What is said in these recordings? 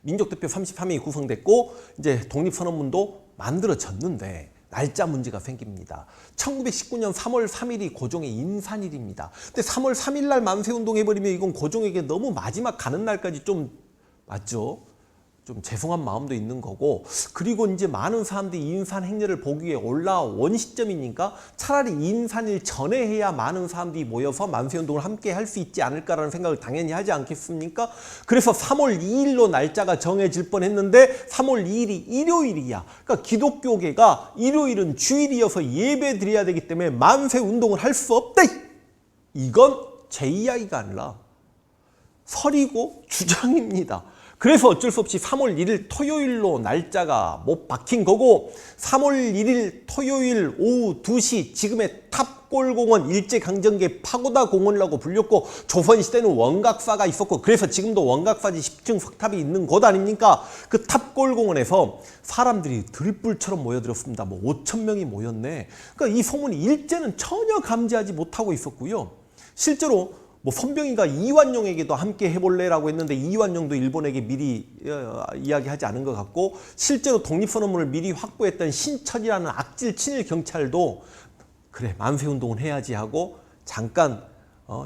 민족대표 33명이 구성됐고 이제 독립선언문도 만들어졌는데 날짜 문제가 생깁니다. 1919년 3월 3일이 고종의 인산일입니다. 근데 3월 3일 날 만세운동 해버리면 이건 고종에게 너무 마지막 가는 날까지 좀 맞죠? 좀 죄송한 마음도 있는 거고, 그리고 이제 많은 사람들이 인산 행렬을 보기 위해 올라온 시점이니까 차라리 인산일 전에 해야 많은 사람들이 모여서 만세운동을 함께 할 수 있지 않을까라는 생각을 당연히 하지 않겠습니까? 그래서 3월 2일로 날짜가 정해질 뻔했는데 3월 2일이 일요일이야. 그러니까 기독교계가 일요일은 주일이어서 예배 드려야 되기 때문에 만세운동을 할 수 없다. 이건 제 이야기가 아니라 설이고 주장입니다. 그래서 어쩔 수 없이 3월 1일 토요일로 날짜가 못 박힌 거고, 3월 1일 토요일 오후 2시 지금의 탑골공원 일제강점기 파고다 공원이라고 불렸고, 조선시대는 원각사가 있었고, 그래서 지금도 원각사지 10층 석탑이 있는 곳 아닙니까? 그 탑골공원에서 사람들이 들불처럼 모여들었습니다. 뭐 5,000명이 모였네. 그러니까 이 소문이 일제는 전혀 감지하지 못하고 있었고요. 실제로 뭐 손병희가 이완용에게도 함께 해볼래라고 했는데 이완용도 일본에게 미리 이야기하지 않은 것 같고, 실제로 독립선언문을 미리 확보했던 신철이라는 악질 친일 경찰도 그래 만세운동을 해야지 하고 잠깐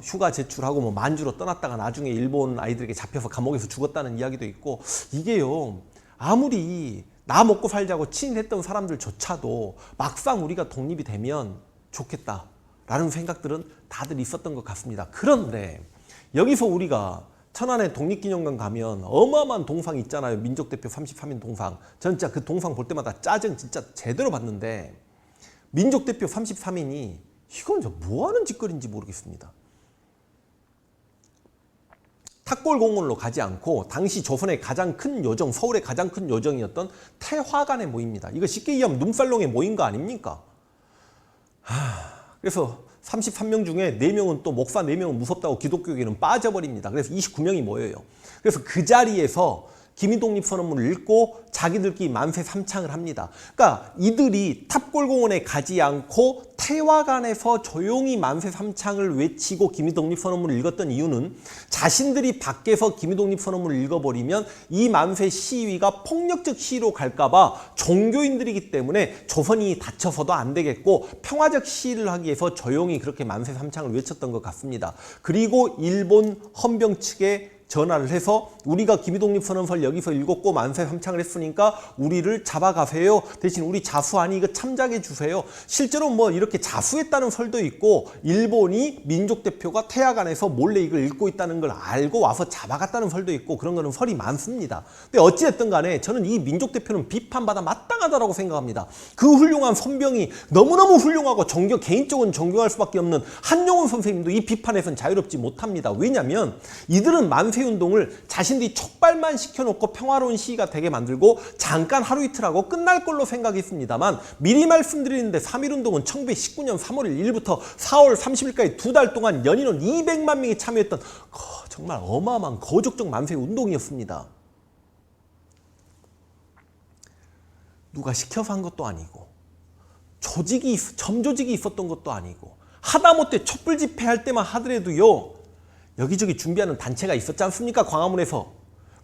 휴가 제출하고 뭐 만주로 떠났다가 나중에 일본 아이들에게 잡혀서 감옥에서 죽었다는 이야기도 있고, 이게요 아무리 나 먹고 살자고 친일했던 사람들조차도 막상 우리가 독립이 되면 좋겠다 라는 생각들은 다들 있었던 것 같습니다. 그런데 여기서 우리가 천안에 독립기념관 가면 어마어마한 동상 있잖아요. 민족대표 33인 동상. 전 진짜 그 동상 볼 때마다 짜증 진짜 제대로 받는데, 민족대표 33인이 이건 뭐 하는 짓거리인지 모르겠습니다. 탑골공원으로 가지 않고 당시 조선의 가장 큰 요정, 서울의 가장 큰 요정이었던 태화관에 모입니다. 이거 쉽게 얘기하면 눈살롱에 모인 거 아닙니까? 그래서 33명 중에 4명은 또 목사 4명은 무섭다고 기독교계는 빠져버립니다. 그래서 29명이 모여요. 그래서 그 자리에서 기민독립선언문을 읽고 자기들끼리 만세 삼창을 합니다. 그러니까 이들이 탑골공원에 가지 않고 태화관에서 조용히 만세 삼창을 외치고 기민독립선언문을 읽었던 이유는 자신들이 밖에서 기민독립선언문을 읽어버리면 이 만세 시위가 폭력적 시위로 갈까봐 종교인들이기 때문에 조선이 다쳐서도 안 되겠고 평화적 시위를 하기 위해서 조용히 그렇게 만세 삼창을 외쳤던 것 같습니다. 그리고 일본 헌병 측에 전화를 해서 우리가 기미독립선언서를 여기서 읽었고 만세 삼창을 했으니까 우리를 잡아가세요. 대신 우리 자수하니 이거 참작해 주세요. 실제로 뭐 이렇게 자수했다는 설도 있고, 일본이 민족대표가 태화관에서 몰래 이걸 읽고 있다는 걸 알고 와서 잡아갔다는 설도 있고, 그런 거는 설이 많습니다. 근데 어찌됐든 간에 저는 이 민족대표는 비판받아 마땅하다고 생각합니다. 그 훌륭한 선병이 너무너무 훌륭하고 개인적으로 존경할 수밖에 없는 한용운 선생님도 이 비판에선 자유롭지 못합니다. 왜냐하면 이들은 만세운동을 자신들이 촉발만 시켜놓고 평화로운 시위가 되게 만들고 잠깐 하루 이틀 하고 끝날 걸로 생각했습니다만, 미리 말씀드리는데 3.1운동은 1919년 3월 1일부터 4월 30일까지 2달 동안 연인원 200만 명이 참여했던 정말 어마어마한 거족적 만세운동이었습니다. 누가 시켜서 한 것도 아니고 점조직이 있었던 것도 아니고, 하다못해 촛불 집회할 때만 하더라도요 여기저기 준비하는 단체가 있었지 않습니까? 광화문에서.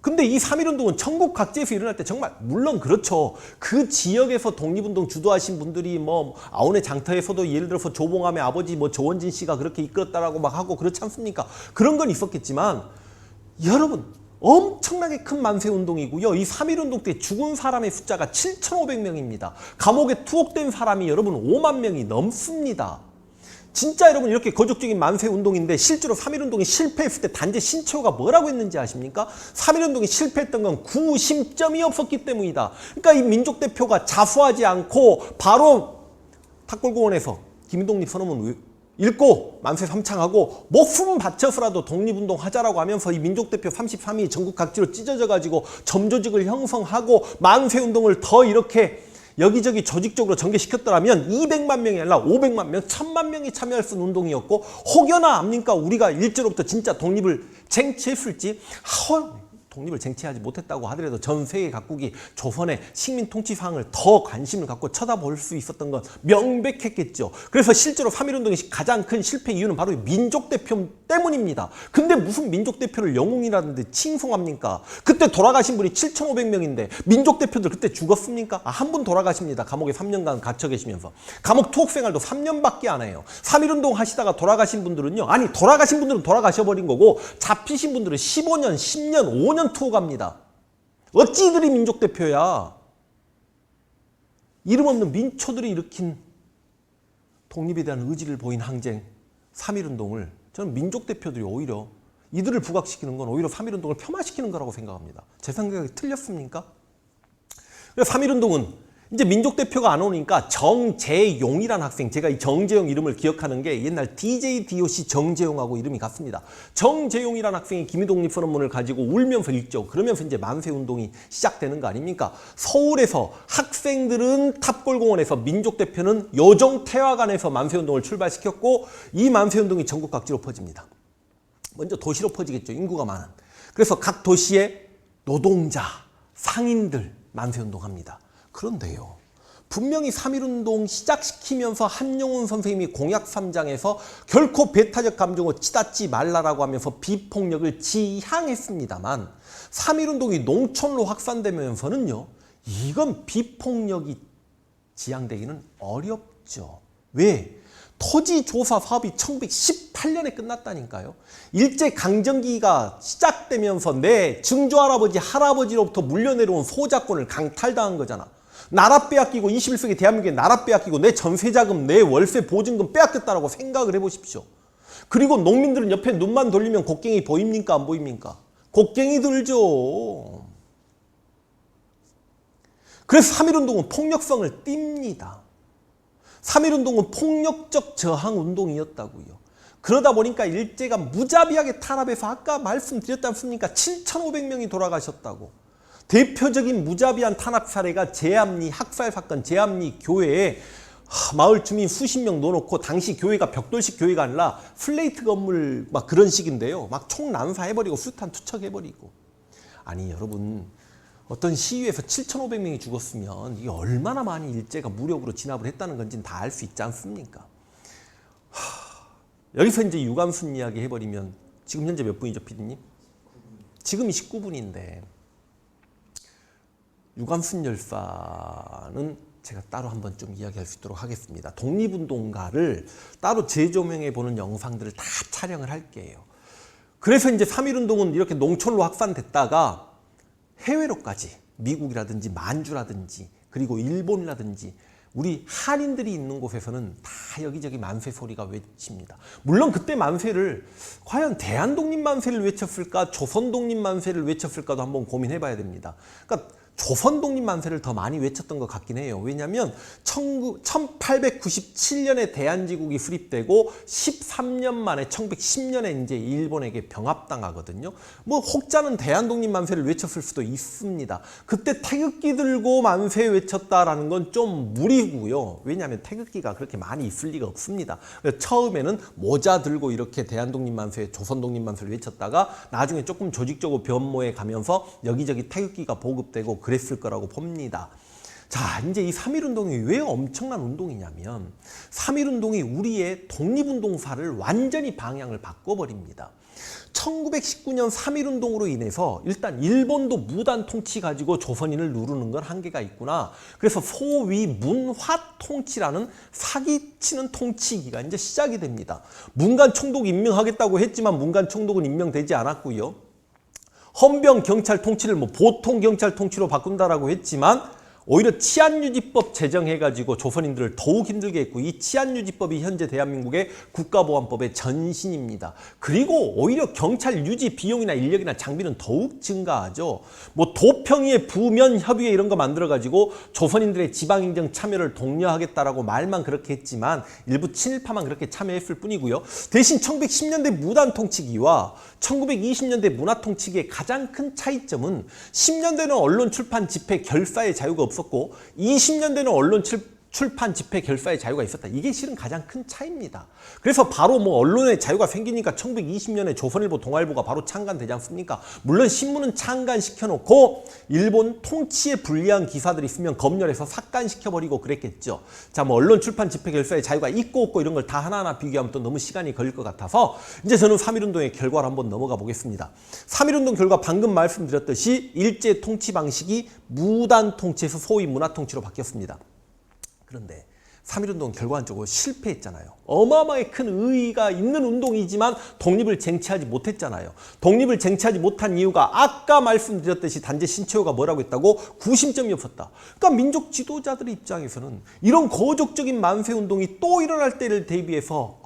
근데 이 3.1운동은 전국 각지에서 일어날 때 정말 물론 그렇죠. 그 지역에서 독립운동 주도하신 분들이 뭐 아온의 장터에서도 예를 들어서 조봉암의 아버지 뭐 조원진 씨가 그렇게 이끌었다라고 막 하고 그렇지 않습니까? 그런 건 있었겠지만 여러분 엄청나게 큰 만세운동이고요. 이 3.1운동 때 죽은 사람의 숫자가 7,500명입니다. 감옥에 투옥된 사람이 여러분 5만 명이 넘습니다. 진짜 여러분 이렇게 거족적인 만세운동인데 실제로 3.1운동이 실패했을 때 단지 신채호가 뭐라고 했는지 아십니까? 3.1운동이 실패했던 건 구심점이 없었기 때문이다. 그러니까 이 민족대표가 자수하지 않고 바로 탑골공원에서 기민독립선언문 읽고 만세 삼창하고 목숨 바쳐서라도 독립운동 하자라고 하면서 이 민족대표 33이 전국 각지로 찢어져 가지고 점조직을 형성하고 만세운동을 더 이렇게 여기저기 조직적으로 전개시켰더라면 200만 명이 아니라 500만 명, 1000만 명이 참여할 수 있는 운동이었고, 혹여나 압니까? 우리가 일제로부터 진짜 독립을 쟁취했을지 독립을 쟁취하지 못했다고 하더라도 전 세계 각국이 조선의 식민 통치 사항을 더 관심을 갖고 쳐다볼 수 있었던 건 명백했겠죠. 그래서 실제로 3.1운동의 가장 큰 실패 이유는 바로 민족 대표 때문입니다. 근데 무슨 민족 대표를 영웅이라든지 칭송합니까? 그때 돌아가신 분이 7,500명인데 민족 대표들 그때 죽었습니까? 한 분 돌아가십니다. 감옥에 3년간 갇혀 계시면서. 감옥 투옥 생활도 3년밖에 안 해요. 3.1운동 하시다가 돌아가신 분들은요. 아니 돌아가신 분들은 돌아가셔버린 거고 잡히신 분들은 15년, 10년, 5년 투옥합니다. 어찌 이들이 민족 대표야? 이름 없는 민초들이 일으킨 독립에 대한 의지를 보인 항쟁 3.1운동을 저는 민족 대표들이 오히려 이들을 부각시키는 건 오히려 3.1운동을 폄하시키는 거라고 생각합니다. 제 생각이 틀렸습니까? 3.1운동은 이제 민족 대표가 안 오니까 정재용이라는 학생, 제가 이 정재용 이름을 기억하는 게 옛날 DJ DOC 정재용하고 이름이 같습니다. 정재용이라는 학생이 기미독립선언문을 가지고 울면서 읽죠. 그러면서 이제 만세운동이 시작되는 거 아닙니까? 서울에서 학생들은 탑골공원에서, 민족 대표는 요정태화관에서 만세운동을 출발시켰고 이 만세운동이 전국 각지로 퍼집니다. 먼저 도시로 퍼지겠죠. 인구가 많은. 그래서 각 도시의 노동자, 상인들 만세운동합니다. 그런데요. 분명히 3.1운동 시작시키면서 한용운 선생님이 공약 3장에서 결코 배타적 감정을 치닫지 말라라고 하면서 비폭력을 지향했습니다만 3.1운동이 농촌로 확산되면서는요. 이건 비폭력이 지향되기는 어렵죠. 왜? 토지조사 사업이 1918년에 끝났다니까요. 일제강점기가 시작되면서 내 증조할아버지, 할아버지로부터 물려내려온 소자권을 강탈당한 거잖아. 나라 빼앗기고 21세기 대한민국에 나라 빼앗기고 내 전세자금, 내 월세 보증금 빼앗겼다라고 생각을 해보십시오. 그리고 농민들은 옆에 눈만 돌리면 곡괭이 보입니까? 안 보입니까? 곡괭이 들죠. 그래서 3.1운동은 폭력성을 띱니다. 3.1운동은 폭력적 저항운동이었다고요. 그러다 보니까 일제가 무자비하게 탄압해서 아까 말씀드렸지 않습니까? 7,500명이 돌아가셨다고. 대표적인 무자비한 탄압 사례가 제암리 학살사건, 제암리 교회에 마을 주민 수십 명 넣어놓고 당시 교회가 벽돌식 교회가 아니라 플레이트 건물 막 그런 식인데요. 막 총 난사해버리고 수탄 투척해버리고. 아니 여러분 어떤 시위에서 7,500명이 죽었으면 이게 얼마나 많이 일제가 무력으로 진압을 했다는 건지는 다 알 수 있지 않습니까? 여기서 이제 유감순 이야기 해버리면 지금 현재 몇 분이죠, 피디님? 지금이 19분인데 유감순 열사는 제가 따로 한번 좀 이야기할 수 있도록 하겠습니다. 독립운동가를 따로 재조명해보는 영상들을 다 촬영을 할게요. 그래서 이제 3.1운동은 이렇게 농촌로 확산됐다가 해외로까지 미국이라든지 만주라든지 그리고 일본이라든지 우리 한인들이 있는 곳에서는 다 여기저기 만세 소리가 외칩니다. 물론 그때 만세를 과연 대한독립만세를 외쳤을까 조선독립만세를 외쳤을까도 한번 고민해봐야 됩니다. 그러니까 조선 독립만세를 더 많이 외쳤던 것 같긴 해요. 왜냐하면 1897년에 대한제국이 수립되고 13년 만에 1910년에 이제 일본에게 병합당하거든요. 뭐 혹자는 대한독립만세를 외쳤을 수도 있습니다. 그때 태극기 들고 만세 외쳤다라는 건 좀 무리고요. 왜냐하면 태극기가 그렇게 많이 있을 리가 없습니다. 그래서 처음에는 모자 들고 이렇게 대한독립만세, 조선독립만세를 외쳤다가 나중에 조금 조직적으로 변모해 가면서 여기저기 태극기가 보급되고 그랬을 거라고 봅니다. 자, 이제 이 3.1운동이 왜 엄청난 운동이냐면 3.1운동이 우리의 독립운동사를 완전히 방향을 바꿔버립니다. 1919년 3.1운동으로 인해서 일단 일본도 무단 통치 가지고 조선인을 누르는 건 한계가 있구나. 그래서 소위 문화 통치라는 사기치는 통치기가 이제 시작이 됩니다. 문관 총독 임명하겠다고 했지만 문관 총독은 임명되지 않았고요. 헌병 경찰 통치를 뭐 보통 경찰 통치로 바꾼다라고 했지만 오히려 치안유지법 제정해가지고 조선인들을 더욱 힘들게 했고 이 치안유지법이 현재 대한민국의 국가보안법의 전신입니다. 그리고 오히려 경찰 유지 비용이나 인력이나 장비는 더욱 증가하죠. 뭐 도평위에 부면 협의회 이런 거 만들어가지고 조선인들의 지방행정 참여를 독려하겠다라고 말만 그렇게 했지만 일부 친일파만 그렇게 참여했을 뿐이고요. 대신 1910년대 무단 통치기와 1920년대 문화 통치기의 가장 큰 차이점은 10년대는 언론 출판 집회 결사의 자유가 없었고 20년대는 언론 출판, 집회, 결사의 자유가 있었다. 이게 실은 가장 큰 차이입니다. 그래서 바로 뭐 언론의 자유가 생기니까 1920년에 조선일보, 동아일보가 바로 창간되지 않습니까? 물론 신문은 창간시켜놓고 일본 통치에 불리한 기사들이 있으면 검열해서 삭간시켜버리고 그랬겠죠. 자, 뭐 언론, 출판, 집회, 결사의 자유가 있고 없고 이런 걸 다 하나하나 비교하면 또 너무 시간이 걸릴 것 같아서 이제 저는 3.1운동의 결과로 한번 넘어가 보겠습니다. 3.1운동 결과 방금 말씀드렸듯이 일제 통치 방식이 무단 통치에서 소위 문화 통치로 바뀌었습니다. 그런데 3.1운동 결과적으로 실패했잖아요. 어마어마하게 큰 의의가 있는 운동이지만 독립을 쟁취하지 못했잖아요. 독립을 쟁취하지 못한 이유가 아까 말씀드렸듯이 단재 신채호가 뭐라고 했다고? 구심점이 없었다. 그러니까 민족 지도자들의 입장에서는 이런 거족적인 만세운동이 또 일어날 때를 대비해서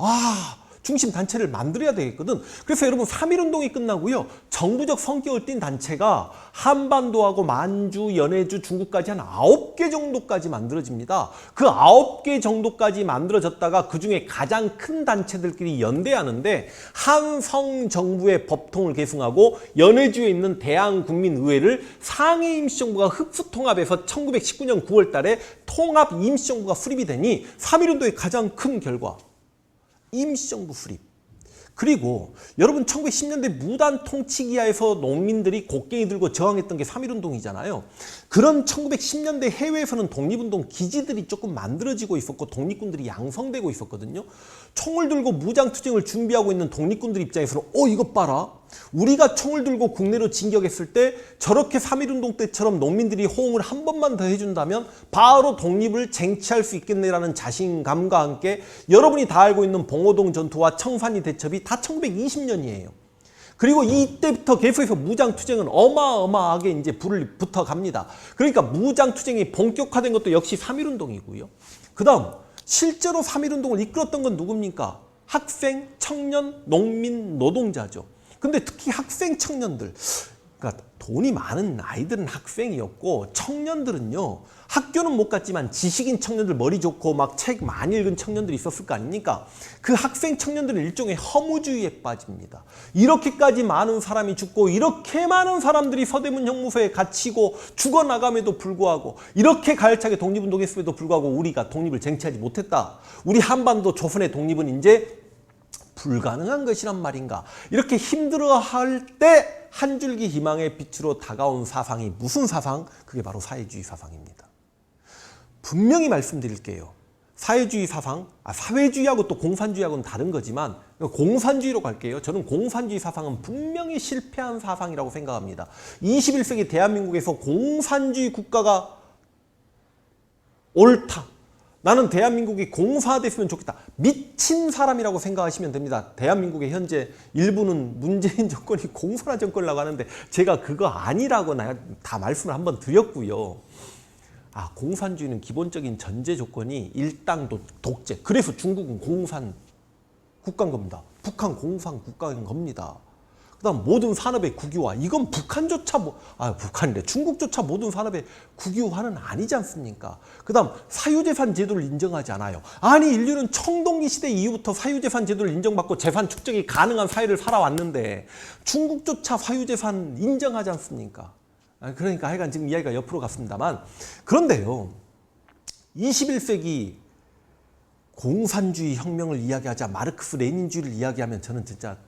중심 단체를 만들어야 되겠거든. 그래서 여러분 3.1운동이 끝나고요. 정부적 성격을 띤 단체가 한반도하고 만주, 연해주, 중국까지 한 9개 정도까지 만들어집니다. 그 9개 정도까지 만들어졌다가 그중에 가장 큰 단체들끼리 연대하는데 한성정부의 법통을 계승하고 연해주에 있는 대한국민의회를 상해임시정부가 흡수통합해서 1919년 9월 달에 통합임시정부가 수립이 되니 3.1운동의 가장 큰 결과 임시정부 수립. 그리고 여러분 1910년대 무단 통치기하에서 농민들이 곡괭이 들고 저항했던 게 3.1운동이잖아요. 그런 1910년대 해외에서는 독립운동 기지들이 조금 만들어지고 있었고 독립군들이 양성되고 있었거든요. 총을 들고 무장투쟁을 준비하고 있는 독립군들 입장에서는 이것 봐라. 우리가 총을 들고 국내로 진격했을 때 저렇게 3.1운동 때처럼 농민들이 호응을 한 번만 더 해준다면 바로 독립을 쟁취할 수 있겠네라는 자신감과 함께 여러분이 다 알고 있는 봉오동 전투와 청산리 대첩이 다 1920년이에요. 그리고 이때부터 계속해서 무장투쟁은 어마어마하게 이제 불을 붙어갑니다. 그러니까 무장투쟁이 본격화된 것도 역시 3.1운동이고요. 그 다음 실제로 3.1운동을 이끌었던 건 누굽니까? 학생, 청년, 농민, 노동자죠. 근데 특히 학생, 청년들, 그러니까 돈이 많은 아이들은 학생이었고 청년들은요. 학교는 못 갔지만 지식인 청년들 머리 좋고 막 책 많이 읽은 청년들이 있었을 거 아닙니까? 그 학생 청년들은 일종의 허무주의에 빠집니다. 이렇게까지 많은 사람이 죽고 이렇게 많은 사람들이 서대문 형무소에 갇히고 죽어나감에도 불구하고 이렇게 가열차게 독립운동했음에도 불구하고 우리가 독립을 쟁취하지 못했다. 우리 한반도 조선의 독립은 이제 불가능한 것이란 말인가. 이렇게 힘들어할 때 한 줄기 희망의 빛으로 다가온 사상이 무슨 사상? 그게 바로 사회주의 사상입니다. 분명히 말씀드릴게요. 사회주의 사상, 사회주의하고 또 공산주의하고는 다른 거지만 공산주의로 갈게요. 저는 공산주의 사상은 분명히 실패한 사상이라고 생각합니다. 21세기 대한민국에서 공산주의 국가가 옳다. 나는 대한민국이 공사됐으면 좋겠다. 미친 사람이라고 생각하시면 됩니다. 대한민국의 현재 일부는 문재인 정권이 공산화 정권이라고 하는데 제가 그거 아니라고 다 말씀을 한번 드렸고요. 공산주의는 기본적인 전제 조건이 일당 독재. 그래서 중국은 공산 국가인 겁니다. 북한 공산 국가인 겁니다. 그 다음 모든 산업의 국유화. 이건 북한조차 북한이래. 중국조차 모든 산업의 국유화는 아니지 않습니까? 그 다음 사유재산 제도를 인정하지 않아요. 아니 인류는 청동기 시대 이후부터 사유재산 제도를 인정받고 재산 축적이 가능한 사회를 살아왔는데 중국조차 사유재산 인정하지 않습니까? 그러니까 하여간 지금 이야기가 옆으로 갔습니다만 그런데요. 21세기 공산주의 혁명을 이야기하자 마르크스 레닌주의를 이야기하면 저는 진짜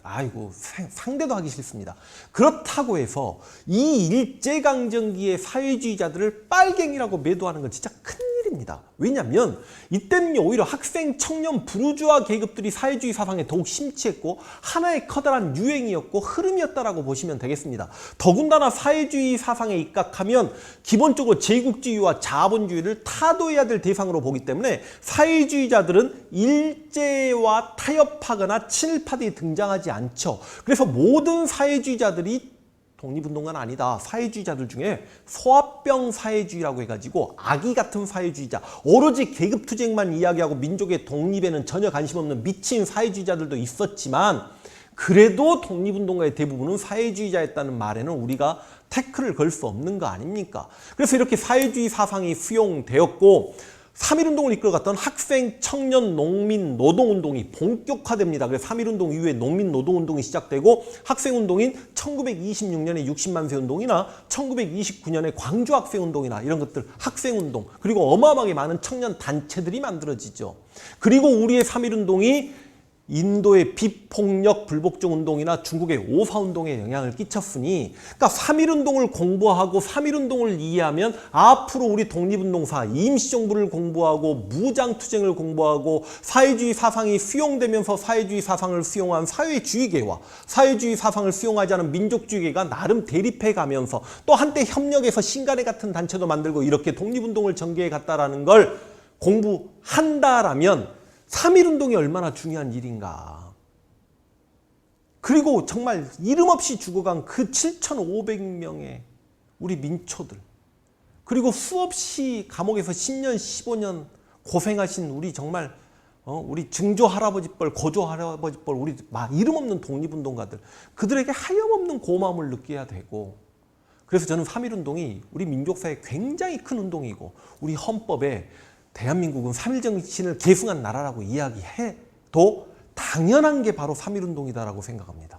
상대도 하기 싫습니다. 그렇다고 해서 이 일제강점기의 사회주의자들을 빨갱이라고 매도하는 건 진짜 큰일입니다. 왜냐하면 이때는 오히려 학생, 청년, 부르주아 계급들이 사회주의 사상에 더욱 심취했고 하나의 커다란 유행이었고 흐름이었다라고 보시면 되겠습니다. 더군다나 사회주의 사상에 입각하면 기본적으로 제국주의와 자본주의를 타도해야 될 대상으로 보기 때문에 사회주의자들은 일제와 타협하거나 친일파들이 등장하지 않죠. 그래서 모든 사회주의자들이 독립운동가는 아니다. 사회주의자들 중에 소합병 사회주의라고 해가지고 아기 같은 사회주의자, 오로지 계급투쟁만 이야기하고 민족의 독립에는 전혀 관심 없는 미친 사회주의자들도 있었지만 그래도 독립운동가의 대부분은 사회주의자였다는 말에는 우리가 태클을 걸 수 없는 거 아닙니까? 그래서 이렇게 사회주의 사상이 수용되었고 3.1운동을 이끌어갔던 학생, 청년, 농민, 노동운동이 본격화됩니다. 그래서 3.1운동 이후에 농민, 노동운동이 시작되고 학생운동인 1926년의 60만 세 운동이나 1929년의 광주 학생운동이나 이런 것들 학생운동 그리고 어마어마하게 많은 청년 단체들이 만들어지죠. 그리고 우리의 3.1운동이 인도의 비폭력 불복종 운동이나 중국의 오사운동에 영향을 끼쳤으니 그러니까 3.1운동을 공부하고 3.1운동을 이해하면 앞으로 우리 독립운동사, 임시정부를 공부하고 무장투쟁을 공부하고 사회주의 사상이 수용되면서 사회주의 사상을 수용한 사회주의계와 사회주의 사상을 수용하지 않은 민족주의계가 나름 대립해 가면서 또 한때 협력해서 신간의 같은 단체도 만들고 이렇게 독립운동을 전개해 갔다라는 걸 공부한다라면 3.1운동이 얼마나 중요한 일인가. 그리고 정말 이름 없이 죽어간 그 7,500명의 우리 민초들 그리고 수없이 감옥에서 10년, 15년 고생하신 우리 정말 우리 증조 할아버지뻘, 고조 할아버지뻘 우리 이름 없는 독립운동가들 그들에게 하염없는 고마움을 느껴야 되고 그래서 저는 3.1운동이 우리 민족사에 굉장히 큰 운동이고 우리 헌법에 대한민국은 3.1 정신을 계승한 나라라고 이야기해도 당연한 게 바로 3.1운동이다라고 생각합니다.